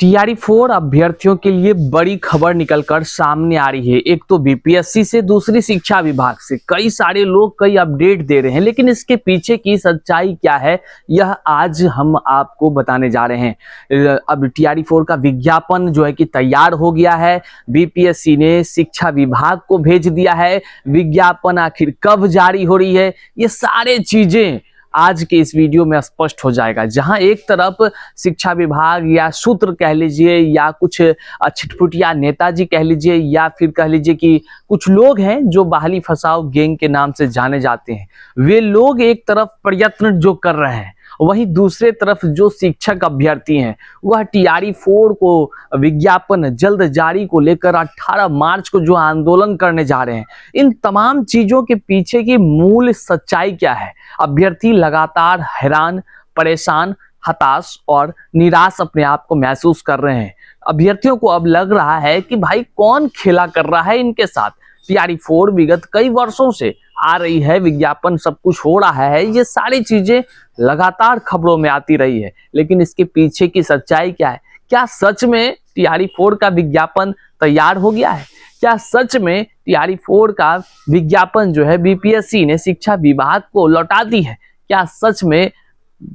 TRE 4 अभ्यर्थियों के लिए बड़ी खबर निकलकर सामने आ रही है। एक तो बीपीएससी से, दूसरी शिक्षा विभाग से कई सारे लोग कई अपडेट दे रहे हैं, लेकिन इसके पीछे की सच्चाई क्या है यह आज हम आपको बताने जा रहे हैं। अब टीआरई 4 का विज्ञापन जो है कि तैयार हो गया है। बीपीएससी ने शिक्षा विभाग को भेज दिया है। विज्ञापन आखिर कब जारी हो रही है, ये सारे चीजें आज के इस वीडियो में स्पष्ट हो जाएगा। जहां एक तरफ शिक्षा विभाग या सूत्र कह लीजिए या कुछ छिटपुटिया नेताजी कह लीजिए या फिर कह लीजिए कि कुछ लोग हैं जो बहाली फसाओ गैंग के नाम से जाने जाते हैं, वे लोग एक तरफ प्रयत्न जो कर रहे हैं, वहीं दूसरे तरफ जो शिक्षक अभ्यर्थी हैं वह टीआरई 4 को विज्ञापन जल्द जारी को लेकर 18 मार्च को जो आंदोलन करने जा रहे हैं। इन तमाम चीजों के पीछे की मूल सच्चाई क्या है? अभ्यर्थी लगातार हैरान, परेशान, हताश और निराश अपने आप को महसूस कर रहे हैं। अभ्यर्थियों को अब लग रहा है कि भाई कौन खेला कर रहा है इनके साथ। टीआरई 4 विगत कई वर्षों से आ रही है, विज्ञापन सब कुछ हो रहा है, ये सारी चीजें लगातार खबरों में आती रही है, लेकिन इसके पीछे की सच्चाई क्या है? क्या सच में टीआरई 4 का विज्ञापन तैयार हो गया है? क्या सच में टीआरई 4 का विज्ञापन जो है बीपीएससी ने शिक्षा विभाग को लौटा दी है? क्या सच में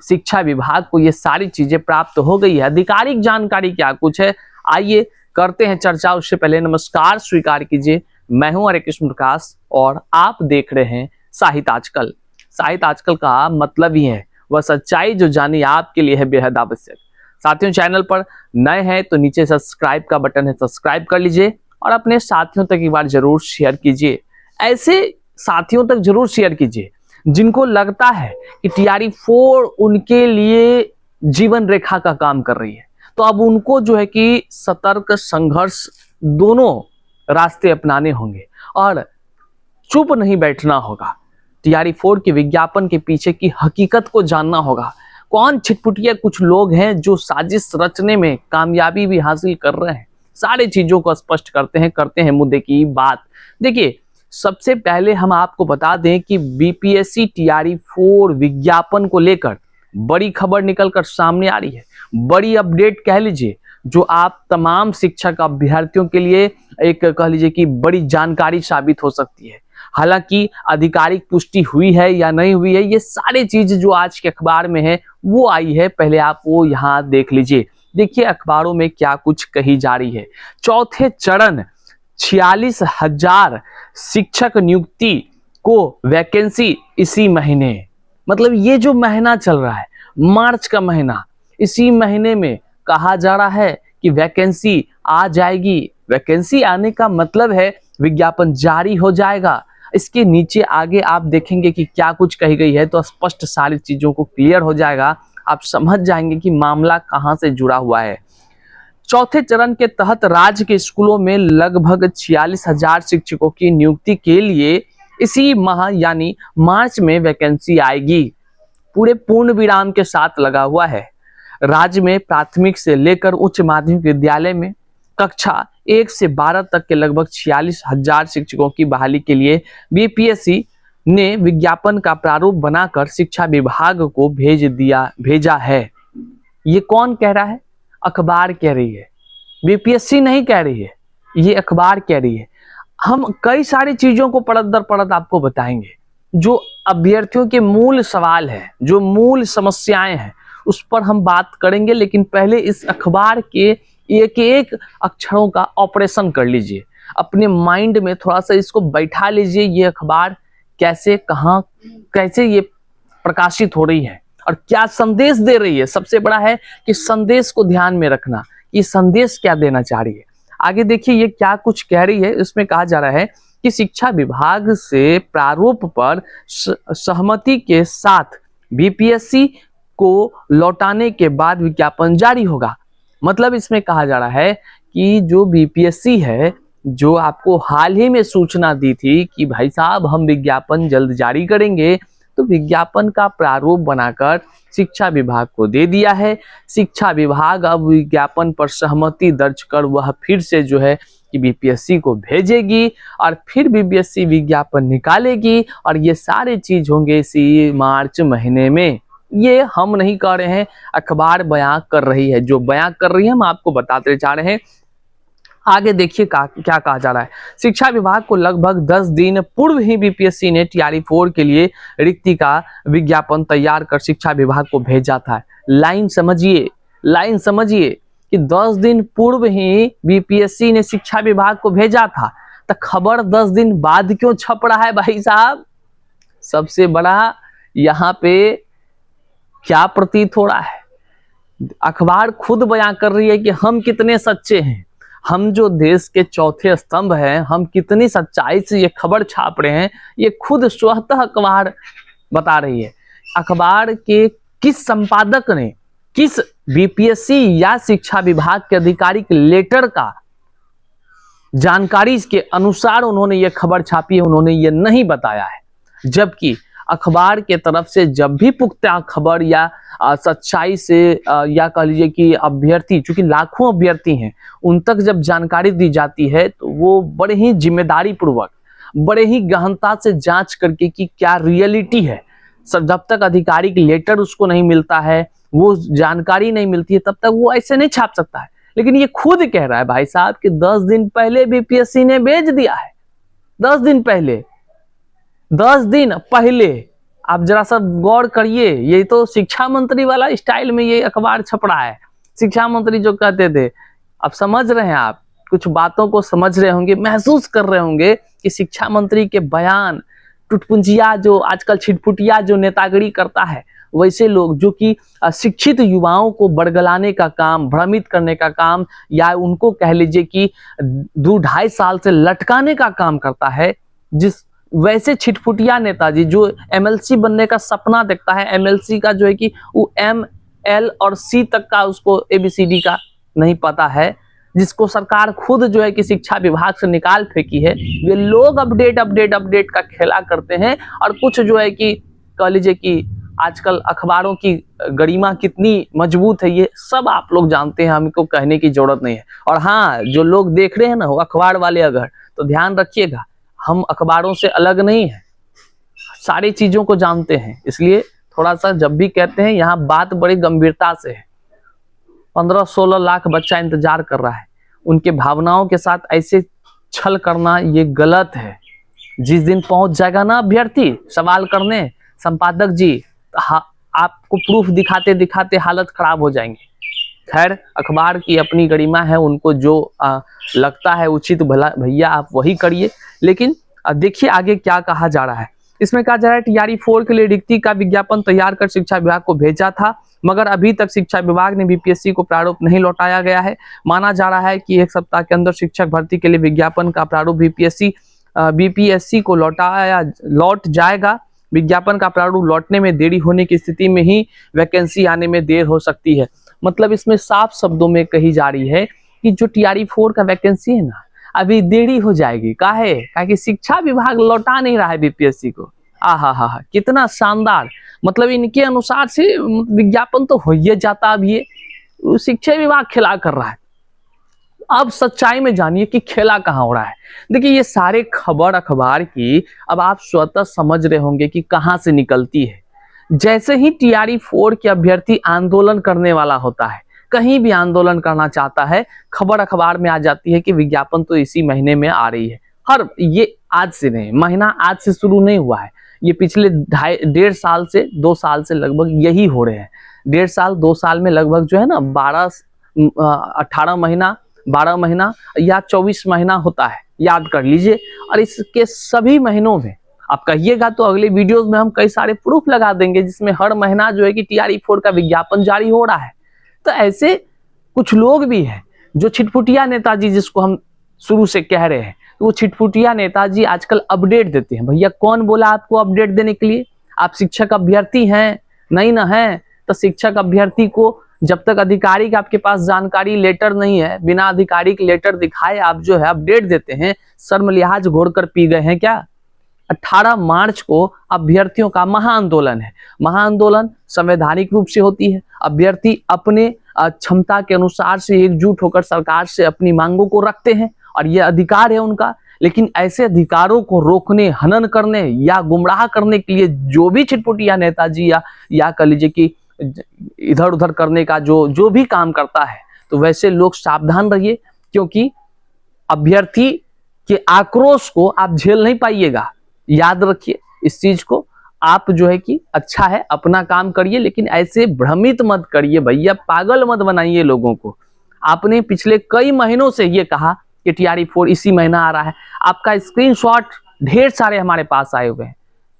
शिक्षा विभाग को ये सारी चीजें प्राप्त हो गई है? आधिकारिक जानकारी क्या कुछ है, आइए करते हैं चर्चा। उससे पहले नमस्कार स्वीकार कीजिए, मैं हूं हरे कृष्ण प्रकाश और आप देख रहे हैं साहित्य आजकल। साहित्य आजकल का मतलब ही है वह सच्चाई जो जानी आपके लिए है बेहद आवश्यक। साथियों, चैनल पर नए हैं तो नीचे सब्सक्राइब का बटन है, सब्सक्राइब कर लीजिए और अपने साथियों तक एक बार जरूर शेयर कीजिए। ऐसे साथियों तक जरूर शेयर कीजिए जिनको लगता है कि टीआरई 4 उनके लिए जीवन रेखा का काम कर रही है, तो अब उनको जो है कि सतर्क, संघर्ष दोनों रास्ते अपनाने होंगे और चुप नहीं बैठना होगा। टीआरई 4 के विज्ञापन के पीछे की हकीकत को जानना होगा। कौन छिटपुटिया कुछ लोग हैं जो साजिश रचने में कामयाबी भी हासिल कर रहे हैं, सारी चीजों को स्पष्ट करते हैं मुद्दे की बात। देखिए, सबसे पहले हम आपको बता दें कि बीपीएससी टीआरई 4 विज्ञापन को लेकर बड़ी खबर निकलकर सामने आ रही है। बड़ी अपडेट कह लीजिए, जो आप तमाम शिक्षक अभ्यर्थियों के लिए एक कह लीजिए कि बड़ी जानकारी साबित हो सकती है। हालांकि आधिकारिक पुष्टि हुई है या नहीं हुई है, ये सारी चीज जो आज के अखबार में है वो आई है, पहले आप वो यहाँ देख लीजिए। देखिए अखबारों में क्या कुछ कही जा रही है। चौथे चरण 46,000 शिक्षक नियुक्ति को वैकेंसी इसी महीने, मतलब ये जो महीना चल रहा है मार्च का महीना, इसी महीने में कहा जा रहा है कि वैकेंसी आ जाएगी। वैकेंसी आने का मतलब है विज्ञापन जारी हो जाएगा। इसके नीचे आगे आप देखेंगे कि क्या कुछ कही गई है तो स्पष्ट सारी चीजों को क्लियर हो जाएगा। आप समझ जाएंगे कि मामला कहां से जुड़ा हुआ है। चौथे चरण के तहत राज्य के स्कूलों में लगभग 46,000 शिक्षकों की नियुक्ति के लिए इसी माह यानी मार्च में वैकेंसी आएगी। पूरे पूर्ण विराम के साथ लगा हुआ है। राज्य में प्राथमिक से लेकर उच्च माध्यमिक विद्यालय में कक्षा 1 से 12 तक के लगभग 46,000 शिक्षकों की बहाली के लिए बीपीएससी ने विज्ञापन का प्रारूप बनाकर शिक्षा विभाग को भेजा है। ये कौन कह रहा है? अखबार कह रही है, बीपीएससी नहीं कह रही है, ये अखबार कह रही है। हम कई सारी चीजों को परत दर परत आपको बताएंगे। जो अभ्यर्थियों के मूल सवाल है, जो मूल समस्याएं हैं, उस पर हम बात करेंगे, लेकिन पहले इस अखबार के एक एक अक्षरों का ऑपरेशन कर लीजिए। अपने माइंड में थोड़ा सा इसको बैठा लीजिए। ये अखबार कैसे, कहां, कैसे ये प्रकाशित हो रही है और क्या संदेश दे रही है। सबसे बड़ा है कि संदेश को ध्यान में रखना, ये संदेश क्या देना चाह रही है। आगे देखिए ये क्या कुछ कह रही है। इसमें कहा जा रहा है कि शिक्षा विभाग से प्रारूप पर सहमति के साथ बीपीएससी को लौटाने के बाद विज्ञापन जारी होगा। मतलब इसमें कहा जा रहा है कि जो बीपीएससी है, जो आपको हाल ही में सूचना दी थी कि भाई साहब हम विज्ञापन जल्द जारी करेंगे, तो विज्ञापन का प्रारूप बनाकर शिक्षा विभाग को दे दिया है। शिक्षा विभाग अब विज्ञापन पर सहमति दर्ज कर वह फिर से जो है कि बीपीएससी को भेजेगी और फिर बीपीएससी विज्ञापन निकालेगी और ये सारे चीज होंगे इसी मार्च महीने में। ये हम नहीं कह रहे हैं, अखबार बयां कर रही है। जो बयां कर रही है हम आपको बताते जा रहे हैं। आगे देखिए क्या कहा जा रहा है। शिक्षा विभाग को लगभग 10 दिन पूर्व ही बीपीएससी ने टीआरई 4 के लिए रिक्ति का विज्ञापन तैयार कर शिक्षा विभाग को भेजा था। लाइन समझिए कि 10 दिन पूर्व ही बीपीएससी ने शिक्षा विभाग को भेजा था, तो खबर 10 दिन बाद क्यों छप रहा है भाई साहब? सबसे बड़ा यहाँ पे क्या प्रतीत हो रहा है, अखबार खुद बयां कर रही है कि हम कितने सच्चे हैं, हम जो देश के चौथे स्तंभ हैं, हम कितनी सच्चाई से ये खबर छाप रहे हैं, ये खुद स्वतः अखबार बता रही है। अखबार के किस संपादक ने, किस बीपीएससी या शिक्षा विभाग के आधिकारिक लेटर का जानकारी के अनुसार उन्होंने ये खबर छापी है, उन्होंने ये नहीं बताया है। जबकि अखबार के तरफ से जब भी पुख्ता खबर या सच्चाई से या कह लीजिए कि अभ्यर्थी, चूंकि लाखों अभ्यर्थी हैं, उन तक जब जानकारी दी जाती है तो वो बड़े ही जिम्मेदारी पूर्वक, बड़े ही गहनता से जांच करके कि क्या रियलिटी है, सब जब तक आधिकारिक लेटर उसको नहीं मिलता है, वो जानकारी नहीं मिलती है, तब तक वो ऐसे नहीं छाप सकता है। लेकिन ये खुद कह रहा है भाई साहब कि 10 दिन पहले बीपीएससी ने भेज दिया है। 10 दिन पहले, 10 दिन पहले। आप जरा सा गौर करिए, ये तो शिक्षा मंत्री वाला स्टाइल में ये अखबार छप रहा है। शिक्षा मंत्री जो कहते थे, अब समझ रहे हैं आप, कुछ बातों को समझ रहे होंगे, महसूस कर रहे होंगे कि शिक्षा मंत्री के बयान, टुटपुंजिया जो आजकल छिटपुटिया जो नेतागिरी करता है, वैसे लोग जो कि शिक्षित युवाओं को बरगलाने का काम, भ्रमित करने का काम, या उनको कह लीजिए कि 2-2.5 साल से लटकाने का काम करता है, जिस वैसे छिटपुटिया नेताजी जो एमएलसी बनने का सपना देखता है, एमएलसी का जो है कि वो एम-एल और सी तक का उसको एबीसीडी का नहीं पता है, जिसको सरकार खुद जो है कि शिक्षा विभाग से निकाल फेंकी है, वे लोग अपडेट का खेला करते हैं। और कुछ जो है कि कह लीजिए कि आजकल अखबारों की गरिमा कितनी मजबूत है, ये सब आप लोग जानते हैं, हमको कहने की जरूरत नहीं है। और हाँ, जो लोग देख रहे हैं ना वो अखबार वाले, अगर तो ध्यान रखिएगा, हम अखबारों से अलग नहीं है, सारी चीजों को जानते हैं। इसलिए थोड़ा सा जब भी कहते हैं, यहाँ बात बड़ी गंभीरता से है। 15-16 लाख बच्चा इंतजार कर रहा है, उनके भावनाओं के साथ ऐसे छल करना ये गलत है। जिस दिन पहुंच जाएगा ना अभ्यर्थी सवाल करने, संपादक जी, आपको प्रूफ दिखाते दिखाते हालत खराब हो जाएंगे। खैर, अखबार की अपनी गरिमा है, उनको जो लगता है उचित भला भैया आप वही करिए। लेकिन देखिए आगे क्या कहा जा रहा है। इसमें कहा जा रहा है टीआरई 4 के लिए रिक्ति का विज्ञापन तैयार कर शिक्षा विभाग को भेजा था, मगर अभी तक शिक्षा विभाग ने बीपीएससी को प्रारूप नहीं लौटाया गया है। माना जा रहा है कि 1 सप्ताह के अंदर शिक्षक भर्ती के लिए विज्ञापन का प्रारूप बीपीएससी को लौट जाएगा। विज्ञापन का प्रारूप लौटने में देरी होने की स्थिति में ही वैकेंसी आने में देर हो सकती है। मतलब इसमें साफ शब्दों में कही जा रही है कि जो टीआरई 4 का वैकेंसी है ना, अभी देरी हो जाएगी। काहे कि शिक्षा विभाग लौटा नहीं रहा है बीपीएससी को। आहा, कितना शानदार। मतलब इनके अनुसार से विज्ञापन तो हो ही जाता, अब ये शिक्षा विभाग खेला कर रहा है। अब सच्चाई में जानिए कि खेला कहाँ हो रहा है। देखिए ये सारे खबर अखबार की अब आप स्वतः समझ रहे होंगे कि कहाँ से निकलती है। जैसे ही टीआरई 4 के अभ्यर्थी आंदोलन करने वाला होता है, कहीं भी आंदोलन करना चाहता है, खबर अखबार में आ जाती है कि विज्ञापन तो इसी महीने में आ रही है। ये आज से नहीं, महीना आज से शुरू नहीं हुआ है, ये पिछले 1.5 साल से 2 साल से लगभग यही हो रहे हैं। 1.5 साल 2 साल में लगभग जो है ना 18 महीना 12 महीना या 24 महीना होता है, याद कर लीजिए। और इसके सभी महीनों में आप कहिएगा तो अगले वीडियोस में हम कई सारे प्रूफ लगा देंगे, जिसमें हर महीना जो है कि टीआरई 4 का विज्ञापन जारी हो रहा है। तो ऐसे कुछ लोग भी हैं जो छिटपुटिया नेताजी, जिसको हम शुरू से कह रहे हैं, तो वो छिटपुटिया नेताजी आजकल अपडेट देते हैं। भैया कौन बोला आपको अपडेट देने के लिए? आप शिक्षक अभ्यर्थी हैं? नहीं ना है तो शिक्षक अभ्यर्थी को जब तक आधिकारिक आपके पास जानकारी लेटर नहीं है, बिना आधिकारिक लेटर दिखाए आप जो है अपडेट देते हैं, शर्म लिहाज घोड़ कर पी गए हैं क्या? 18 मार्च को अभ्यर्थियों का महाआंदोलन है। महाआंदोलन संवैधानिक रूप से होती है। अभ्यर्थी अपने क्षमता के अनुसार से एकजुट होकर सरकार से अपनी मांगों को रखते हैं और यह अधिकार है उनका। लेकिन ऐसे अधिकारों को रोकने, हनन करने या गुमराह करने के लिए जो भी छिटपुटिया नेताजी या कह लीजिए कि इधर उधर करने का जो भी काम करता है, तो वैसे लोग सावधान रहिए, क्योंकि अभ्यर्थी के आक्रोश को आप झेल नहीं पाइएगा। याद रखिए इस चीज को। आप जो है कि अच्छा है अपना काम करिए, लेकिन ऐसे भ्रमित मत करिए भैया, पागल मत बनाइए लोगों को। आपने पिछले कई महीनों से ये कहा कि TRE4 इसी महीना आ रहा है, आपका स्क्रीनशॉट ढेर सारे हमारे पास आए हुए हैं।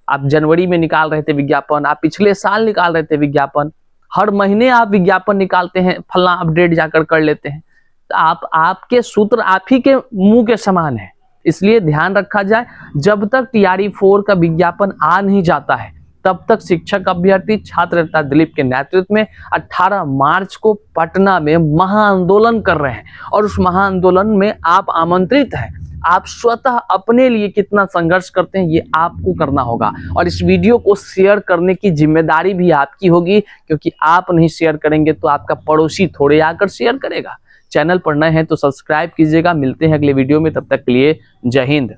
आप जनवरी में निकाल रहे थे विज्ञापन, आप पिछले साल निकाल रहे थे विज्ञापन, हर महीने आप विज्ञापन निकालते हैं, फलना अपडेट जाकर कर लेते हैं। तो आपके सूत्र आप ही के मुंह के समान है, इसलिए ध्यान रखा जाए। जब तक TRE4 का विज्ञापन आ नहीं जाता है, तब तक शिक्षक अभ्यर्थी छात्र नेता दिलीप के नेतृत्व में 18 मार्च को पटना में महाआंदोलन कर रहे हैं, और उस महाआंदोलन में आप आमंत्रित हैं। आप स्वतः अपने लिए कितना संघर्ष करते हैं ये आपको करना होगा, और इस वीडियो को शेयर करने की जिम्मेदारी भी आपकी होगी, क्योंकि आप नहीं शेयर करेंगे तो आपका पड़ोसी थोड़े आकर शेयर करेगा। चैनल पर नए हैं तो सब्सक्राइब कीजिएगा। मिलते हैं अगले वीडियो में, तब तक के लिए जय हिंद।